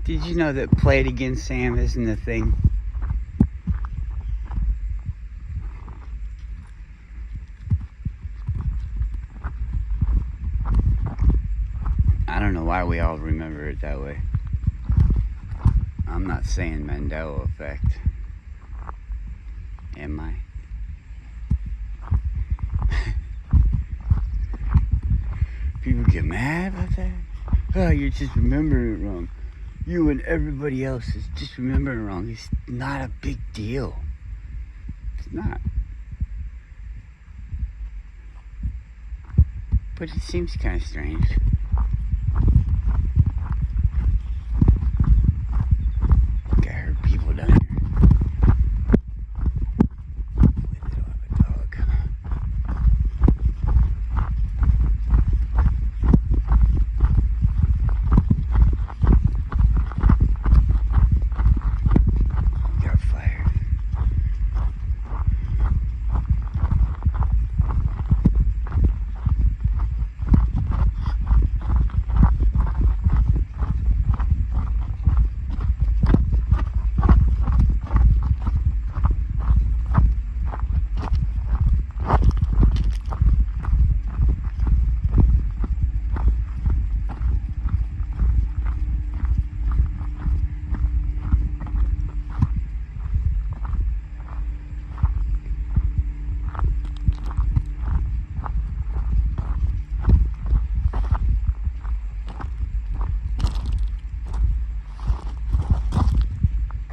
Did you know that Play It Again Sam isn't a thing? I don't know why we all remember it that way. I'm not saying Mandela effect. Am I? People get mad about that? Oh, you're just remembering it wrong. You and everybody else is just remembering it wrong. It's not a big deal. It's not. But it seems kind of strange. I heard people down here. Hopefully they don't have a dog. We got fire.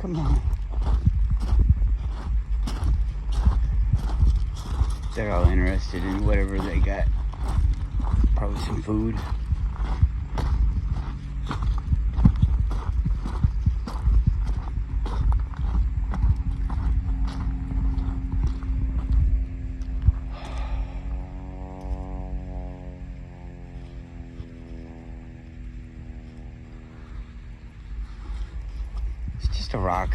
Come on. They're all interested in whatever they got. Probably some food. It's just a rock.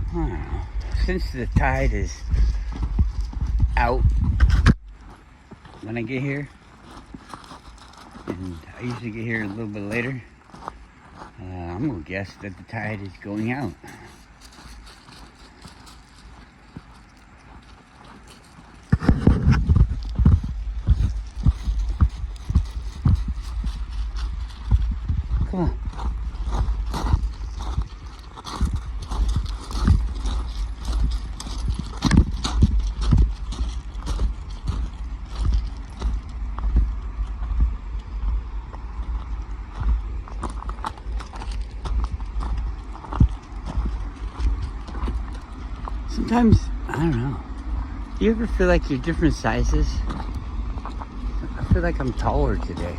I don't know. Since the tide is out when I get here, and I usually get here a little bit later, I'm gonna guess that the tide is going out. Come on. Sometimes, I don't know. Do you ever feel like you're different sizes? I feel like I'm taller today.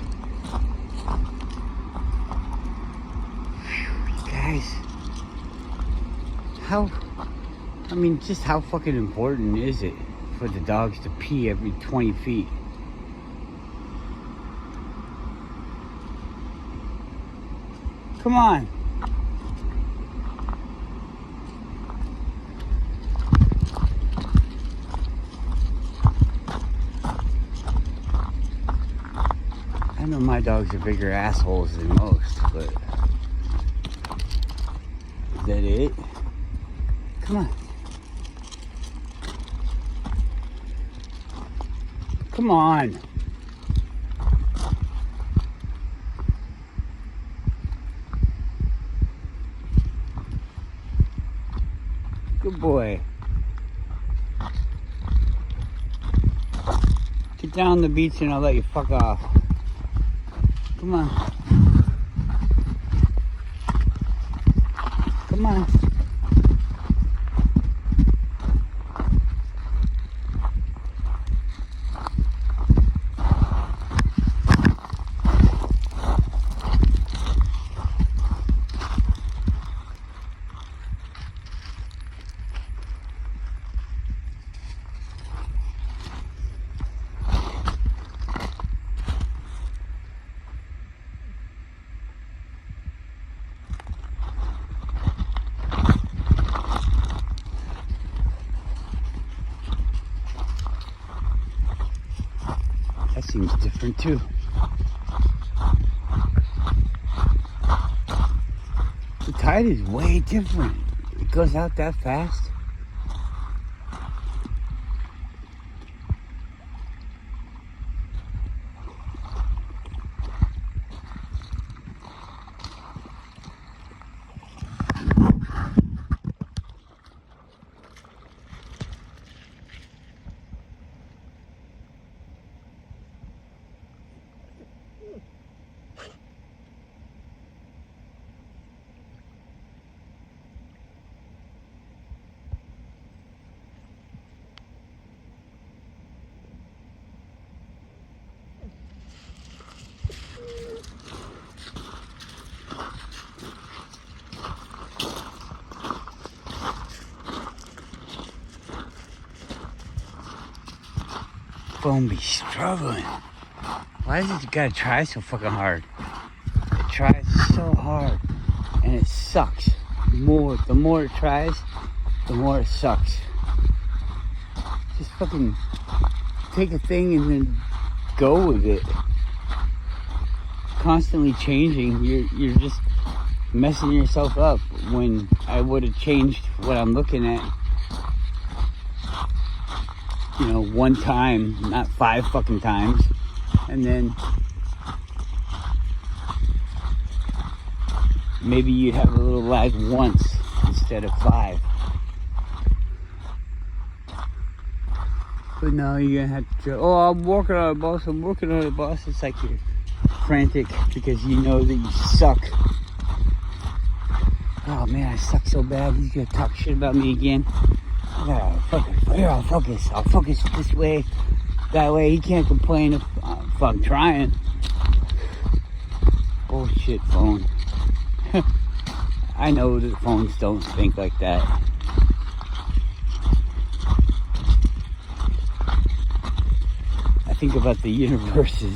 Whew, you guys. Just how fucking important is it for the dogs to pee every 20 feet? Come on. I know my dogs are bigger assholes than most, but is that it? Come on. Come on. Good boy. Get down the beach and I'll let you fuck off. Come on. Come on. seems different too. The tide is way different. It goes out that fast. Phone be struggling. Why does it gotta try so fucking hard? It tries so hard and it sucks. The more it tries, the more it sucks. Just fucking take a thing and then go with it. Constantly changing, you're just messing yourself up when I would have changed what I'm looking at. You know, one time, not 5 fucking times. And then maybe you'd have a little lag once instead of 5. But now you're gonna have to, oh, I'm working on it, boss. I'm working on it, boss. It's like you're frantic because you know that you suck. Oh man, I suck so bad. He's gonna talk shit about me again. Here, I'll focus. I'll focus this way. That way he can't complain if I'm trying. Bullshit phone. I know that phones don't think like that. I think about the universe as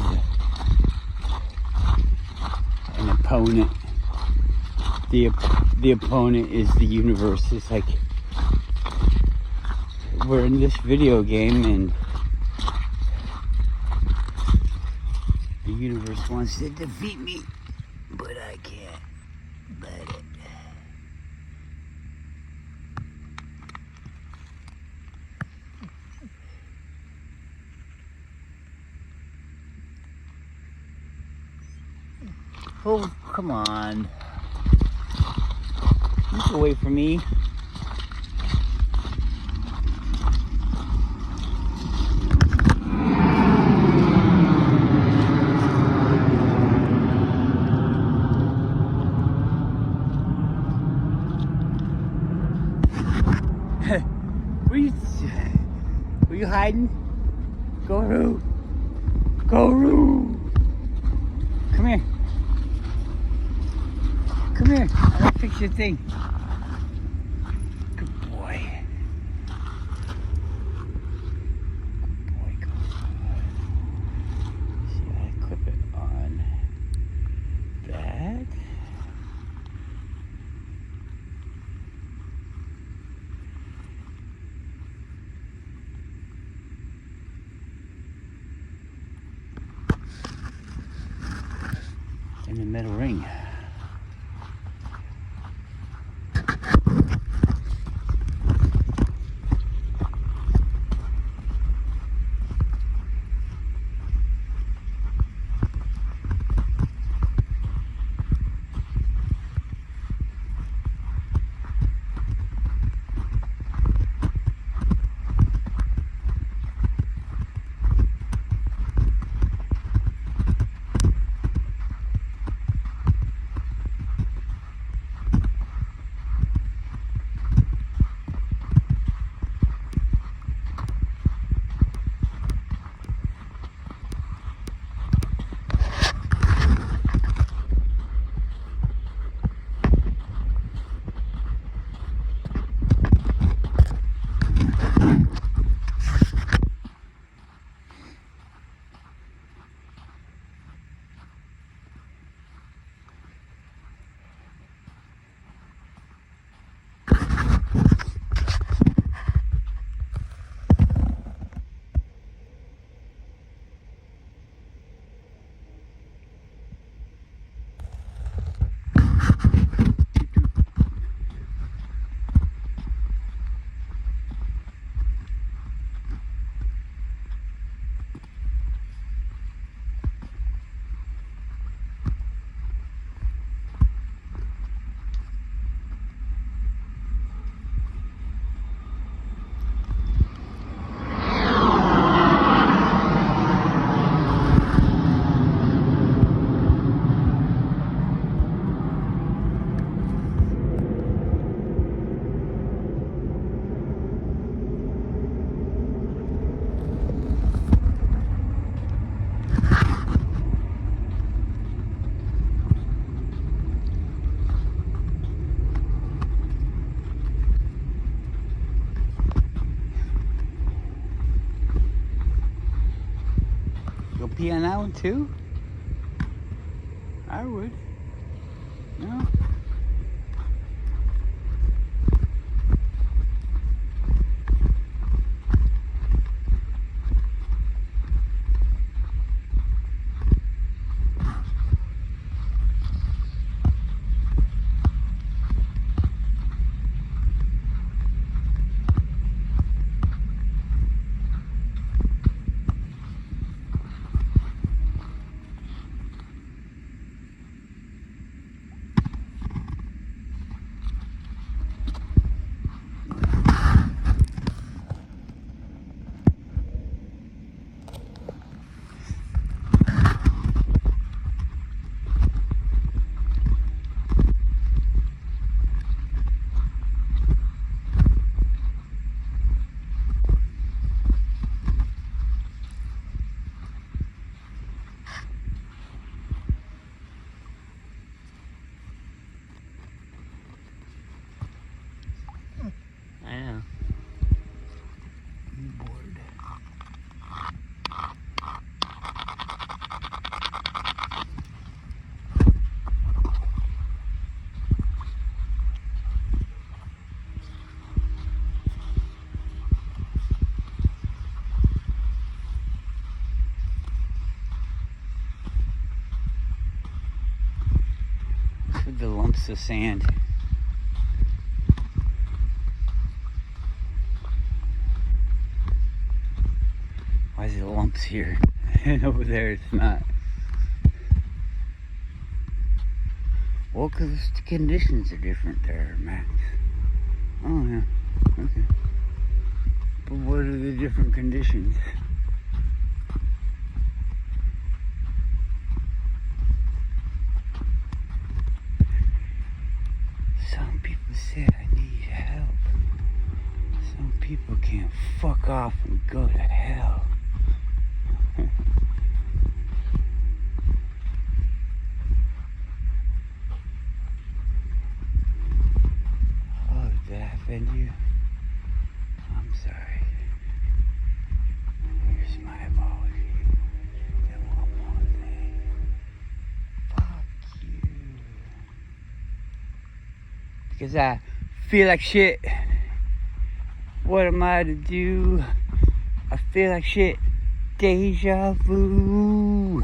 an opponent. The opponent is the universe. It's like we're in this video game and the universe wants to defeat me, but I can't let it. Oh, come on. You can wait for me. Were you hiding? Go-Roo! Go-Roo! Come here. Come here. I'll fix your thing. Good boy. Good boy, go. See, I clip it on that. In the middle ring. pee on that one too? I would. No? I know. I'm bored. What's with the lumps of sand? Why is it lumps here? And over there it's not. Well, because the conditions are different there, Max. Oh, yeah. Okay. But what are the different conditions? Some people say I need help. Some people can fuck off and go to hell. Oh, did I offend you? I'm sorry. Here's my apology. And one more thing. Fuck you. Because I feel like shit. What am I to do? I feel like shit. Deja vu.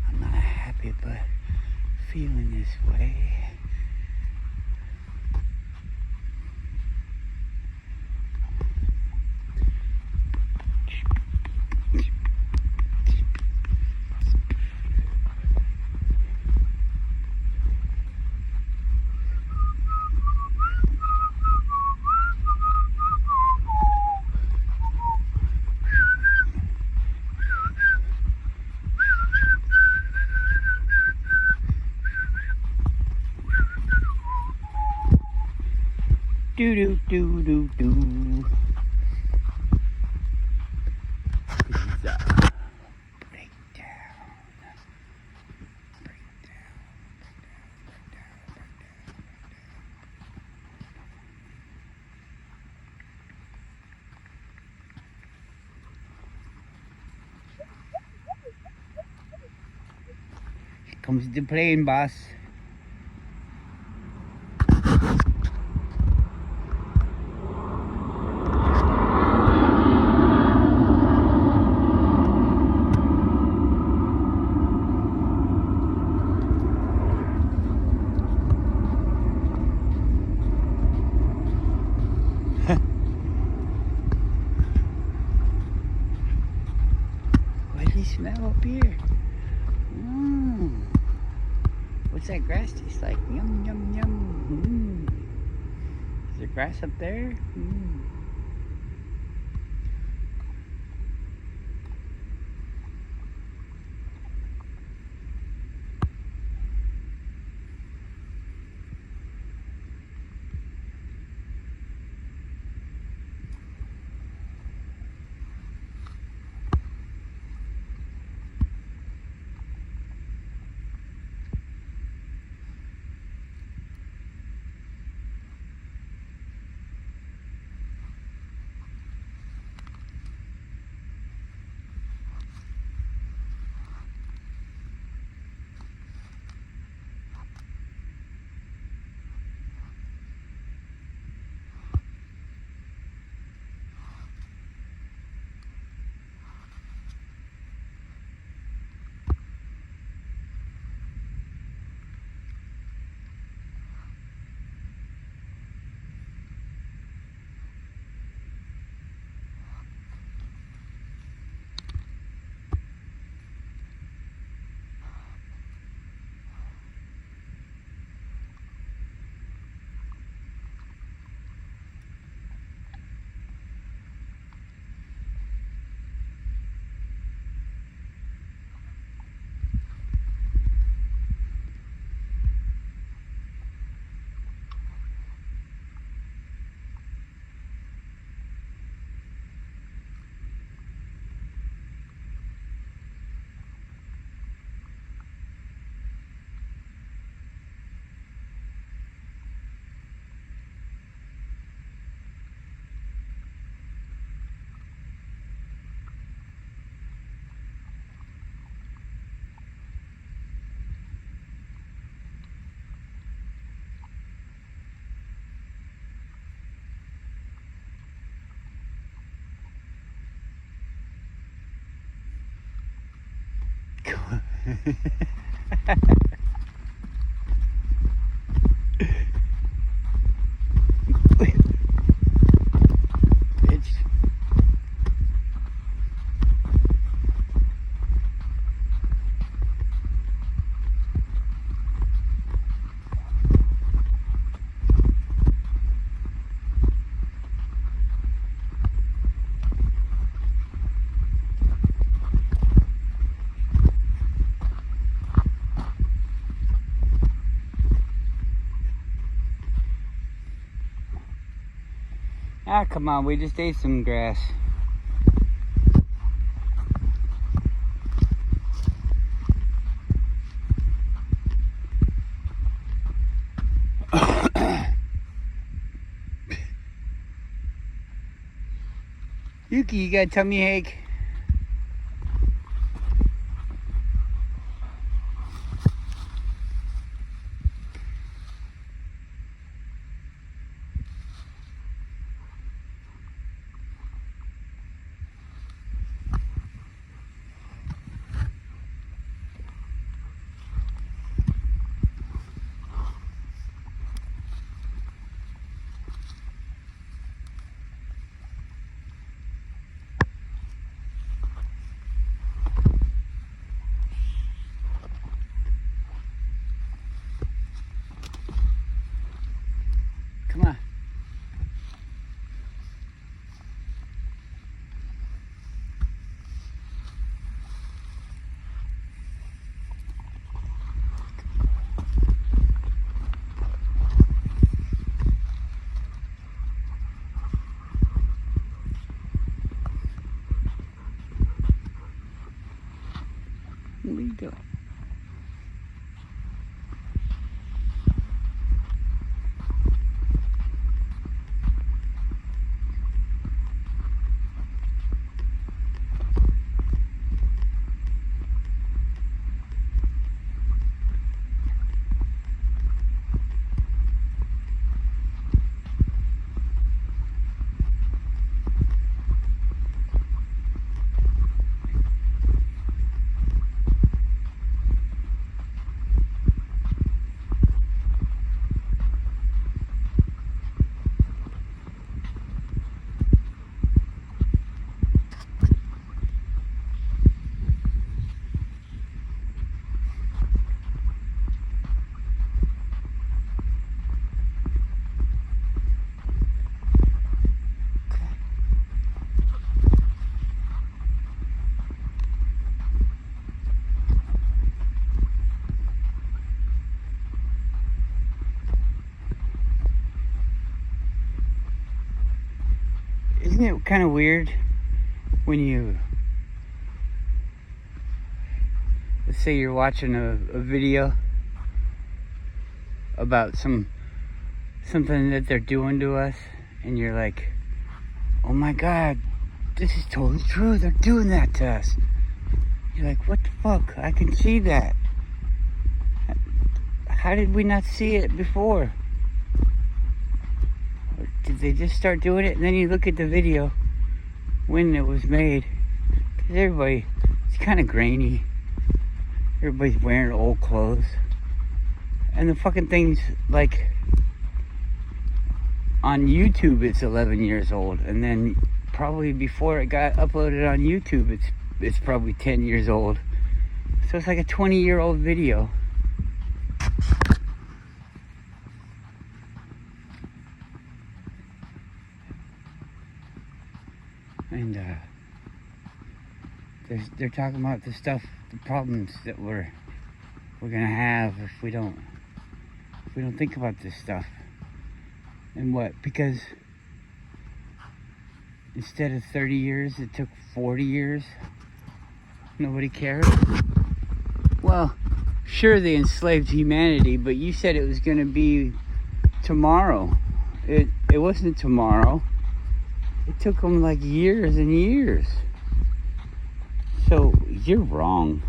I'm not happy, but feeling this way. Do do do do do. This is a breakdown. Here comes the plane, boss. What does he smell up here? What's that grass taste like? Yum, yum, yum. Is there grass up there? Ah, come on, we just ate some grass. Yuki, you got a tummy ache? Come on. Where you go? Isn't it kind of weird when you, let's say you're watching a video about something that they're doing to us, and you're like, oh my God, this is totally true, they're doing that to us. You're like, what the fuck, I can see that. How did we not see it before? Or did they just start doing it? And then you look at the video when it was made, because everybody, it's kind of grainy. Everybody's wearing old clothes. And the fucking thing's like, on YouTube it's 11 years old, and then probably before it got uploaded on YouTube it's probably 10 years old. So it's like a 20-year-old video. And they're talking about the stuff, the problems that we're gonna have if we don't think about this stuff. And what? Because instead of 30 years, it took 40 years. Nobody cared. Well, sure, they enslaved humanity, but you said it was going to be tomorrow. It wasn't tomorrow. It took them like years and years. So you're wrong.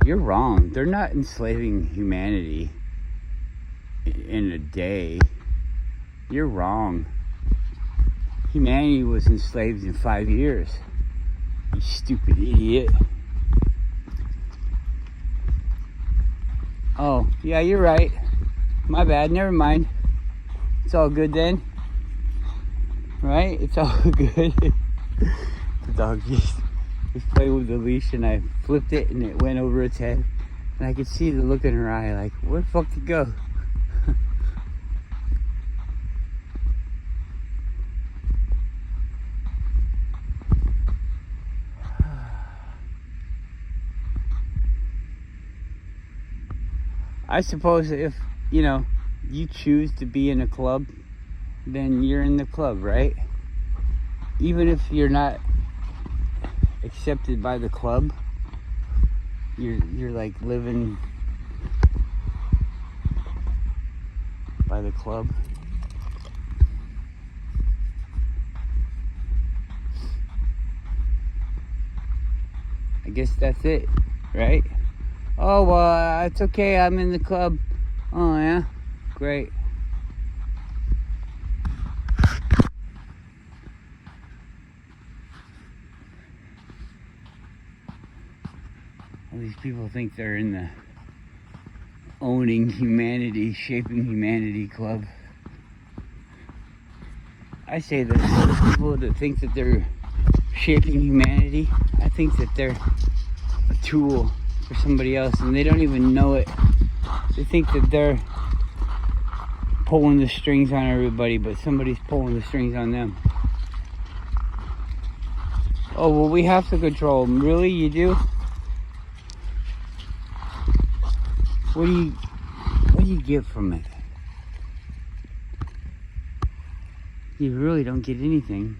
You're wrong. They're not enslaving humanity in a day. You're wrong. Humanity was enslaved in 5 years. You stupid idiot. Oh, yeah, you're right. My bad, never mind. It's all good then. Right? It's all good. The dog just was playing with the leash and I flipped it and it went over its head. And I could see the look in her eye like, where the fuck did it go? I suppose if, you choose to be in a club, then you're in the club, right? Even if you're not accepted by the club, you're like living by the club. I guess that's it, right? Oh, well, it's okay, I'm in the club. Oh, yeah? Great. All these people think they're in the owning humanity, shaping humanity club. I say that those people that think that they're shaping humanity, I think that they're a tool for somebody else and they don't even know it. They think that they're pulling the strings on everybody, but somebody's pulling the strings on them. Oh, well, we have to control them. Really? You do? What do you get from it? You really don't get anything.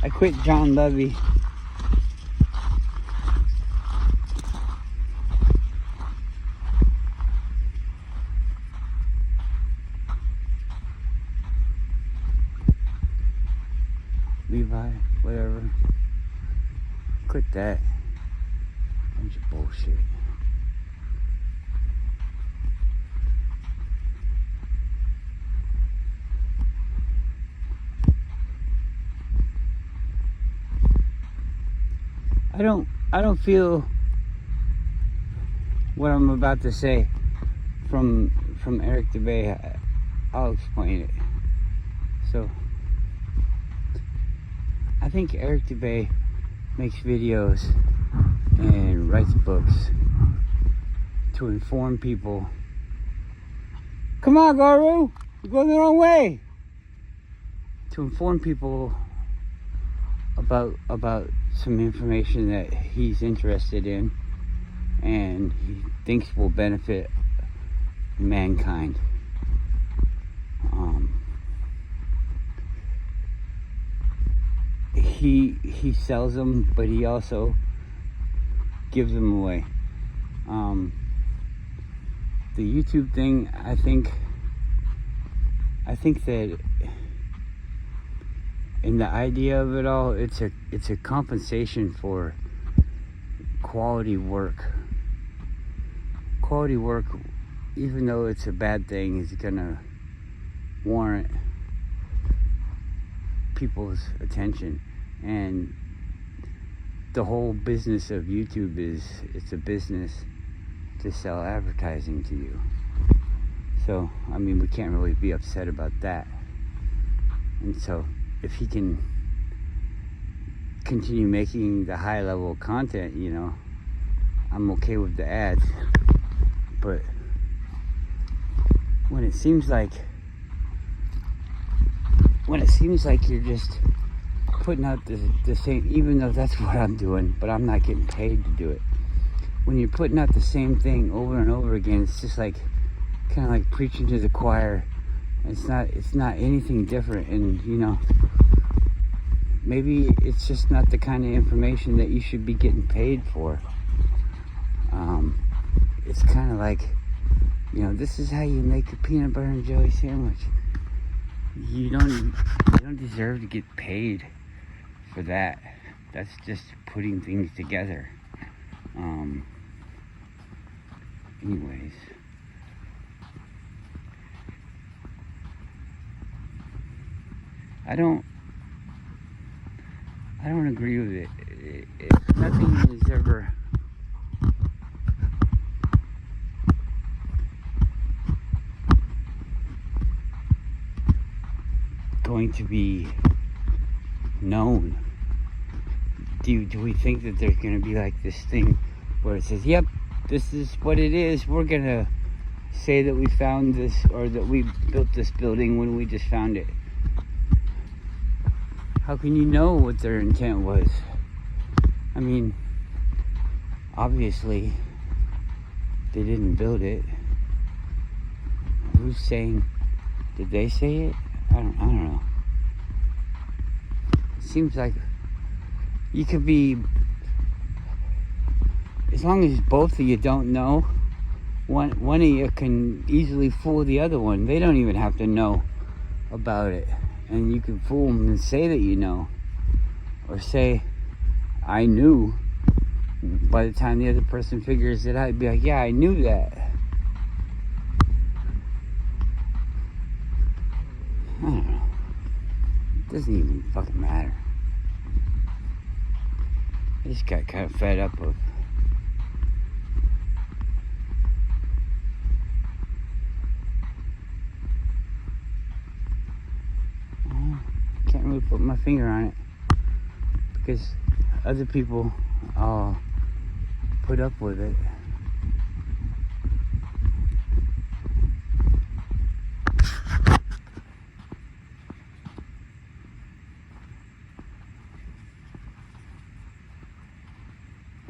I quit John Levy. Levi, whatever. Quit that. Bunch of bullshit. I don't feel what I'm about to say from Eric DeBay. I'll explain it. So I think Eric DeBay makes videos and writes books to inform people. Come on, Garu, you're going the wrong way. To inform people about some information that he's interested in and he thinks will benefit mankind. He sells them, but he also gives them away. The YouTube thing, I think that in the idea of it all, it's a compensation for quality work. Quality work, even though it's a bad thing, is gonna warrant people's attention. And the whole business of YouTube is, it's a business to sell advertising to you. So, I mean, we can't really be upset about that. And so, if he can continue making the high level content, you know, I'm okay with the ads. But when it seems like you're just putting out the same, even though that's what I'm doing, but I'm not getting paid to do it. When you're putting out the same thing over and over again, it's just like kind of like preaching to the choir. It's not anything different. And you know, maybe it's just not the kind of information that you should be getting paid for. It's kind of like, you know, this is how you make a peanut butter and jelly sandwich. You don't deserve to get paid for that. That's just putting things together. Anyways, I don't agree with it. Nothing is ever going to be known. Do we think that there's going to be like this thing where it says, yep, this is what it is, we're going to say that we found this, or that we built this building when we just found it? How can you know what their intent was? I mean, obviously they didn't build it. Who's saying? Did they say it? I don't know. It seems like you could be, as long as both of you don't know, one of you can easily fool the other one. They don't even have to know about it, and you can fool them and say that you know, or say I knew. By the time the other person figures it out, you'd be like, yeah, I knew that. I don't know. It doesn't even fucking matter. I just got kind of fed up of can't really put my finger on it, because other people put up with it.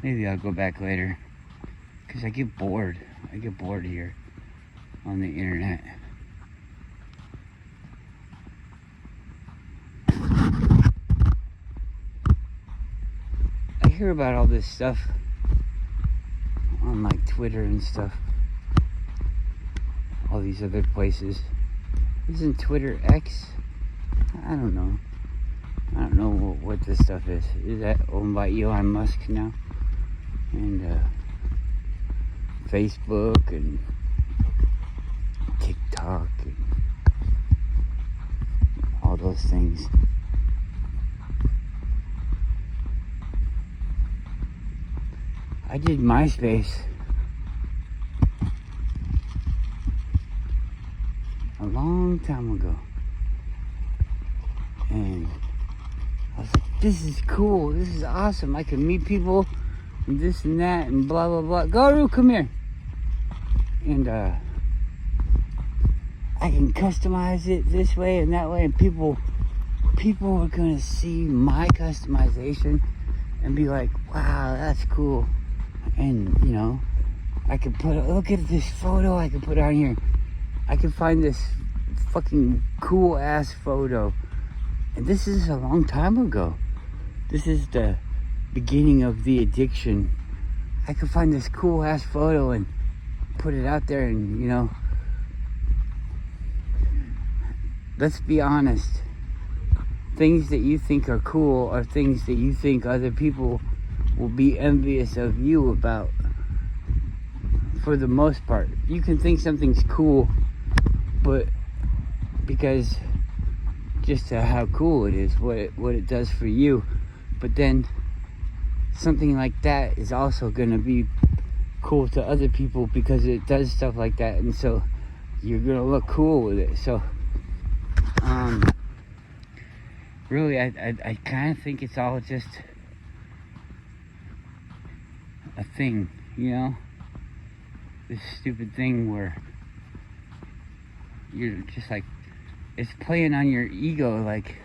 Maybe I'll go back later, because I get bored. I get bored here on the internet. hear about all this stuff on like Twitter and stuff. All these other places. Isn't Twitter X? I don't know. I don't know what this stuff is. Is that owned by Elon Musk now? And Facebook and TikTok and all those things. I did MySpace a long time ago, and I was like, this is cool, this is awesome, I can meet people and this and that and blah blah blah. Garu, come here. And I can customize it this way and that way, and people are gonna see my customization and be like, wow, that's cool. And you know, I can look at this photo I can put on here. I can find this fucking cool ass photo. And this is a long time ago. This is the beginning of the addiction. I could find this cool ass photo and put it out there, and you know, let's be honest. Things that you think are cool are things that you think other people will be envious of you about. For the most part, you can think something's cool, but because just how cool it is, what it does for you. But then something like that is also gonna be cool to other people because it does stuff like that, and so you're gonna look cool with it. So really, I kind of think it's all just a thing, you know, this stupid thing where you're just like, it's playing on your ego, like,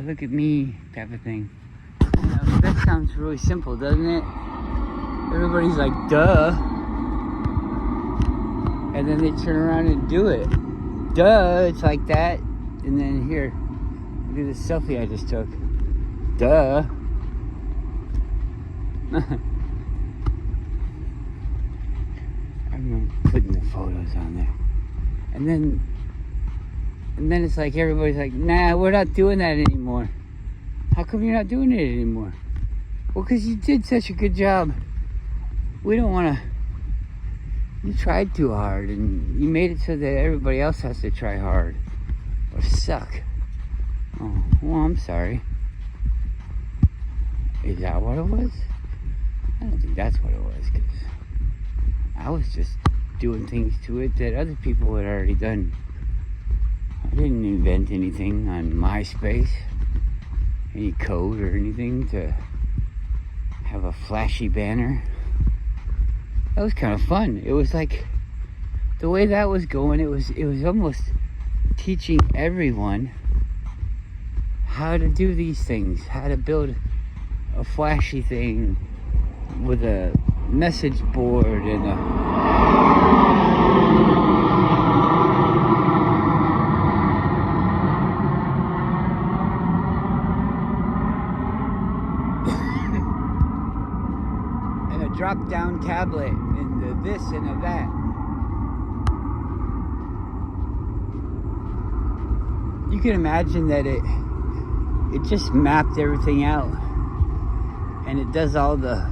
look at me, type of thing. You know, that sounds really simple, doesn't it? Everybody's like, duh, and then they turn around and do it. Duh, it's like that. And then here, look at this selfie I just took. Duh. I remember putting the photos on there. And then it's like everybody's like, nah, we're not doing that anymore. How come you're not doing it anymore? Well, because you did such a good job. We don't want to. You tried too hard, and you made it so that everybody else has to try hard or suck. Oh, well, I'm sorry. Is that what it was? I don't think that's what it was, because I was just doing things to it that other people had already done. I didn't invent anything on MySpace, any code or anything to have a flashy banner. That was kind of fun. It was like, the way that was going, it was almost teaching everyone how to do these things, how to build a flashy thing with a message board and a drop-down tablet and a this and a that. You can imagine that it just mapped everything out, and it does all the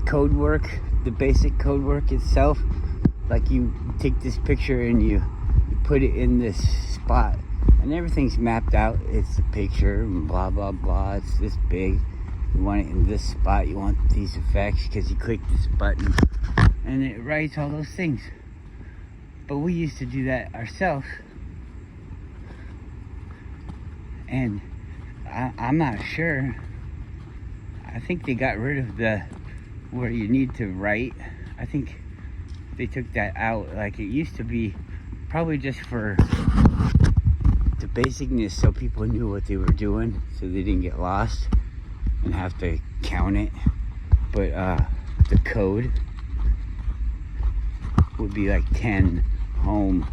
code work, the basic code work itself. Like, you take this picture and you put it in this spot, and everything's mapped out. It's a picture and blah blah blah. It's this big. You want it in this spot. You want these effects because you click this button, and it writes all those things. But we used to do that ourselves, and I'm not sure. I think they got rid of the where you need to write. I think they took that out. Like, it used to be probably just for the basicness, so people knew what they were doing, so they didn't get lost and have to count it. But the code would be like 10 home,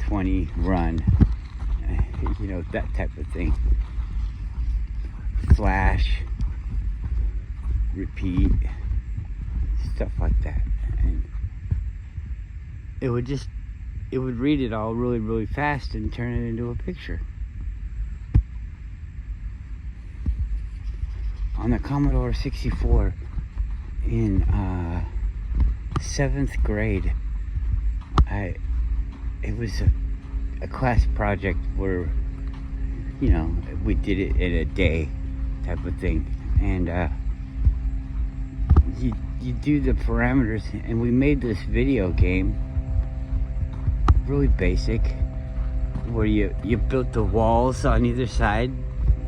20 run, you know, that type of thing. Flash, repeat, stuff like that. And it would read it all really, really fast and turn it into a picture. On the Commodore 64 in 7th grade, it was a class project where, you know, we did it in a day type of thing. And you do the parameters, and we made this video game, really basic, where you built the walls on either side,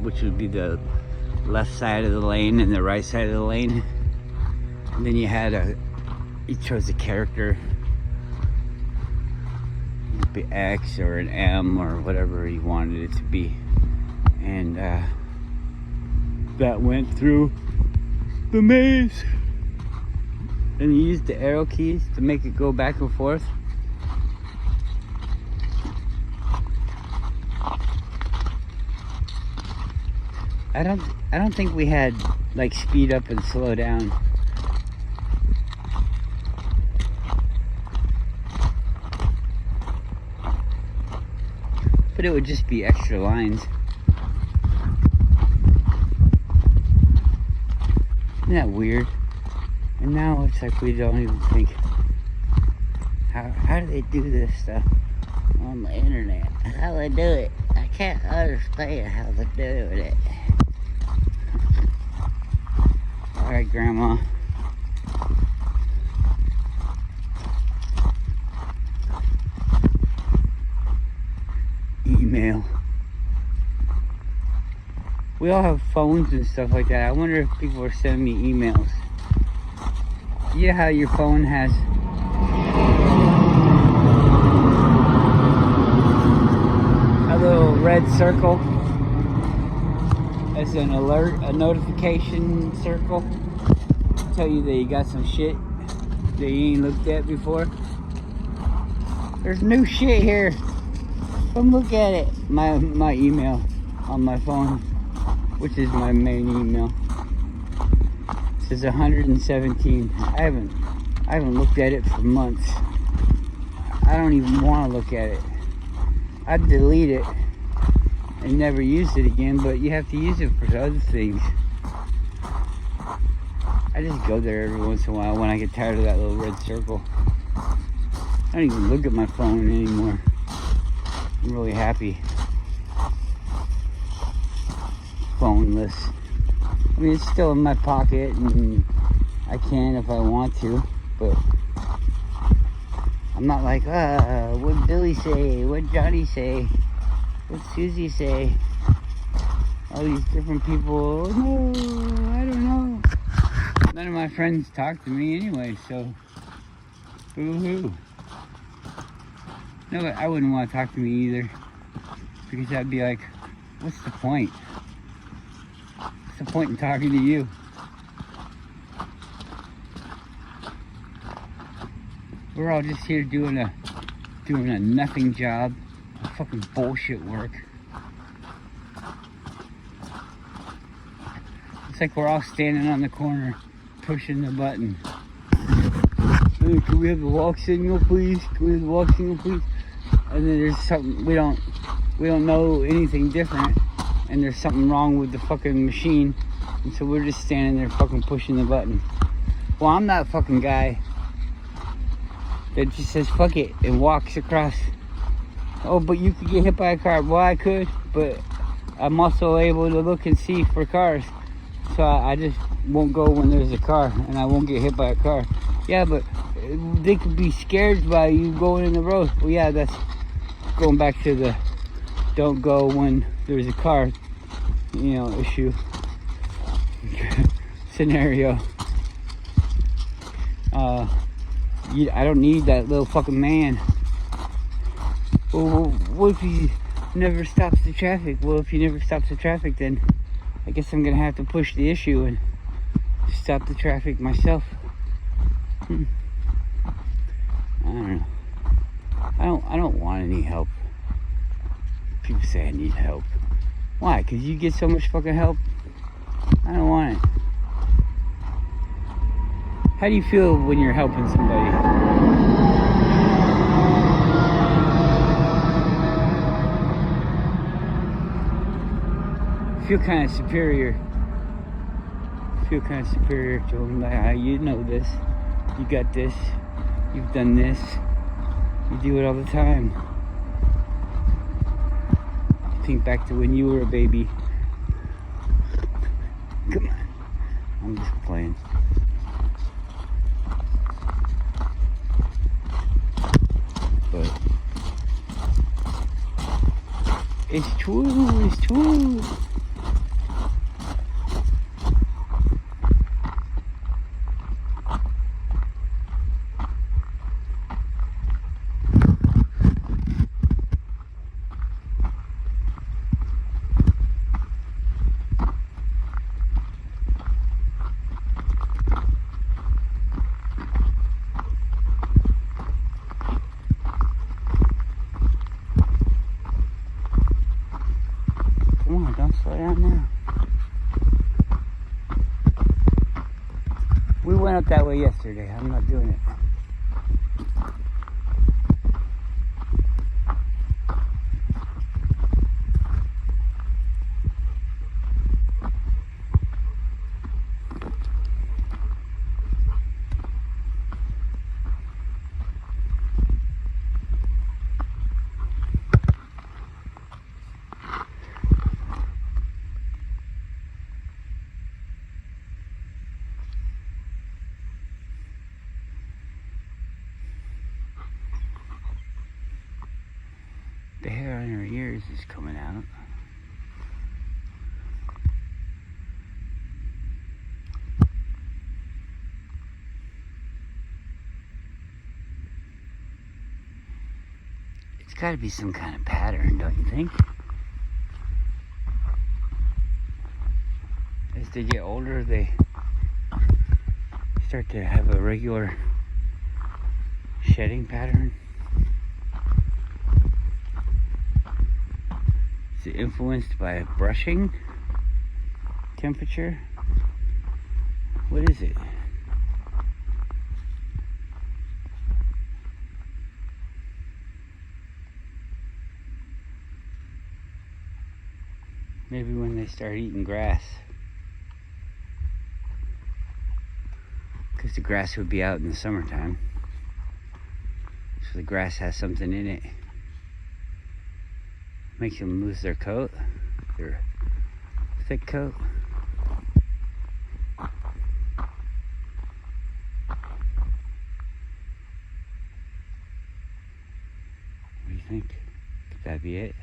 which would be the left side of the lane and the right side of the lane. And then you chose a character, it'd be X or an M or whatever you wanted it to be. And that went through the maze. And you used the arrow keys to make it go back and forth. I don't think we had like speed up and slow down. But it would just be extra lines. Isn't that weird? And now it's like we don't even think, how do they do this stuff on the internet? How they do it? I can't understand how they're doing it. Alright, Grandma. Email. We all have phones and stuff like that. I wonder if people are sending me emails. You know how your phone has a little red circle as an alert, a notification circle, tell you that you got some shit that you ain't looked at before? There's new shit here. Come look at it. My email on my phone, which is my main email, says 117. I haven't looked at it for months. I don't even want to look at it. I'd delete it and never use it again, but you have to use it for other things. I just go there every once in a while when I get tired of that little red circle. I don't even look at my phone anymore. I'm really happy. Phoneless. I mean, it's still in my pocket, and I can if I want to, but I'm not like, what'd Billy say? What'd Johnny say? What'd Susie say? All these different people, oh, no, I don't know. None of my friends talk to me anyway, so boo-hoo. No, I wouldn't want to talk to me either, because I'd be like, what's the point? What's the point in talking to you? We're all just here doing a nothing job, fucking bullshit work. It's like we're all standing on the corner, pushing the button. Hey, can we have the walk signal, please? Can we have the walk signal, please? And then there's something we don't know anything different, and there's something wrong with the fucking machine, and so we're just standing there fucking pushing the button. Well, I'm that fucking guy that just says fuck it and walks across. Oh, but you could get hit by a car. Well, I could, but I'm also able to look and see for cars, so I just won't go when there's a car, and I won't get hit by a car. Yeah, but they could be scared by you going in the road. Well, yeah, that's going back to the don't go when there's a car, issue scenario. I don't need that little fucking man. Well, what if he never stops the traffic? Well, if he never stops the traffic, then I guess I'm gonna have to push the issue and stop the traffic myself. I don't know. I don't want any help. People say I need help. Why? Because you get so much fucking help? I don't want it. How do you feel when you're helping somebody? Feel kind of superior. Feel kind of superior to them. Like, you know this. You got this. You've done this. You do it all the time. Think back to when you were a baby. Come on. I'm just playing. But it's true. It's true. Come on, don't slow down now. We went up that way yesterday. I'm not doing it. The hair on her ears is coming out. It's got to be some kind of pattern, don't you think? As they get older, they start to have a regular shedding pattern. Is it influenced by brushing temperature? What is it? Maybe when they start eating grass. Because the grass would be out in the summertime. So the grass has something in it. Makes them lose their coat, their thick coat. What do you think? Could that be it?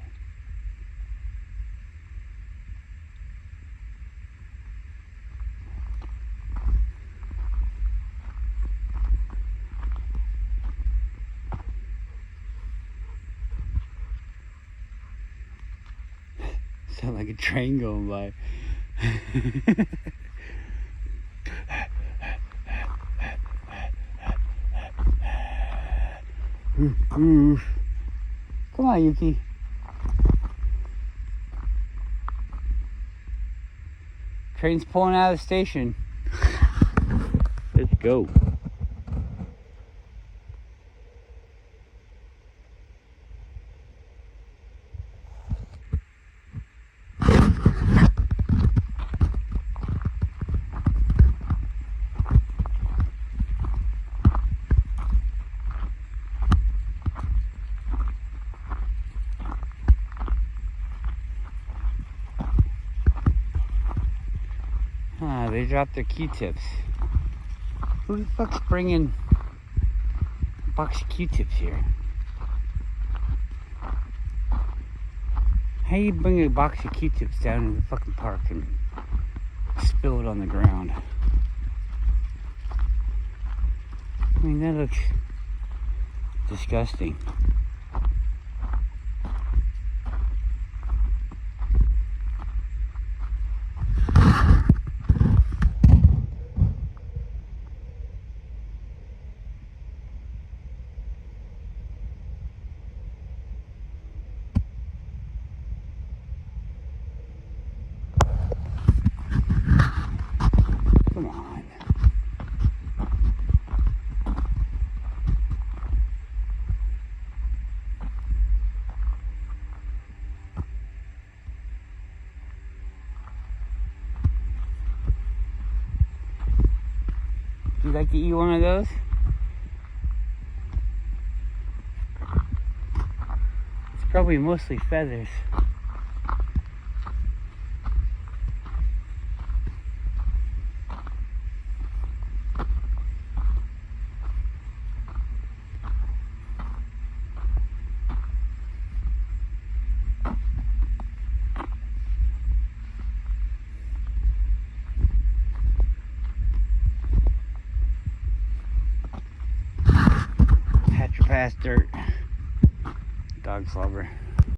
Sound like a train going by. Come on, Yuki. Train's pulling out of the station. Let's go. They dropped their Q-tips. Who the fuck's bringing a box of Q-tips here? How you bring a box of Q-tips down in the fucking park and spill it on the ground? I mean, that looks disgusting. like to eat one of those? It's probably mostly feathers. Hatcher pass dirt. Dog's lover.